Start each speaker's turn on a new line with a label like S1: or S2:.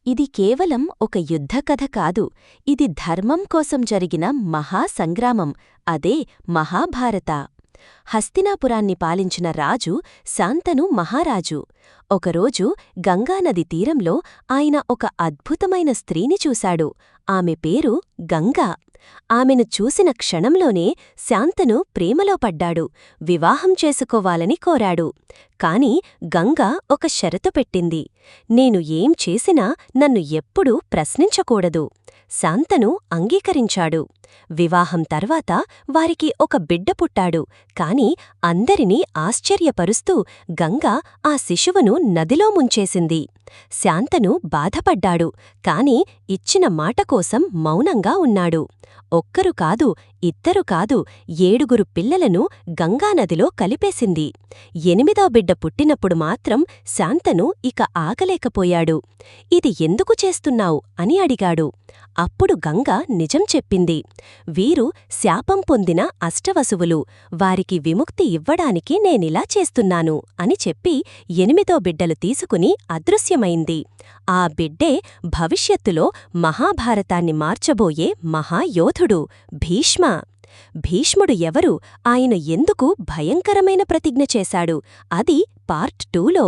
S1: ఇది కేవలం ఒక యుద్ధకథ కాదు, ఇది ధర్మం కోసం జరిగిన మహాసంగ్రామం, అదే మహాభారత. హస్తినాపురాన్ని పాలించిన రాజు శాంతను మహారాజు. ఒకరోజు గంగానది తీరంలో ఆయన ఒక అద్భుతమైన స్త్రీని చూశాడు. ఆమె పేరు గంగా. ఆమెను చూసిన క్షణంలోనే శాంతను ప్రేమలో పడ్డాడు. వివాహం చేసుకోవాలని కోరాడు. కాని గంగా ఒక షరతు పెట్టింది. నేను ఏం చేసినా నన్ను ఎప్పుడూ ప్రశ్నించకూడదు. శాంతను అంగీకరించాడు. వివాహం తర్వాత వారికి ఒక బిడ్డ పుట్టాడు. కాని అందరినీ ఆశ్చర్యపరుస్తూ గంగా ఆ శిశువును నదిలో ముంచేసింది. శాంతను బాధపడ్డాడు. కాని ఇచ్చిన మాటకోసం మౌనంగా ఉన్నాడు. ఒక్కరు కాదు, ఇద్దరు కాదు, 7 పిల్లలను గంగానదిలో కలిపేసింది. 8వ బిడ్డ పుట్టినప్పుడు మాత్రం శాంతను ఇక ఆగలేకపోయాడు. ఇది ఎందుకు చేస్తున్నావు అని అడిగాడు. అప్పుడు గంగా నిజం చెప్పింది. వీరు శాపం పొందిన అష్టవసువులు. వారికి విముక్తి ఇవ్వడానికి నేనిలా చేస్తున్నాను అని చెప్పి 8వ బిడ్డలు తీసుకుని అదృశ్యమైంది. ఆ బిడ్డే భవిష్యత్తులో మహాభారతాన్ని మార్చబోయే మహాయోధుడు భీష్మ. భీష్ముడు ఎవరు? ఆయన ఎందుకు భయంకరమైన ప్రతిజ్ఞ చేశాడు? అది పార్ట్ 2లో.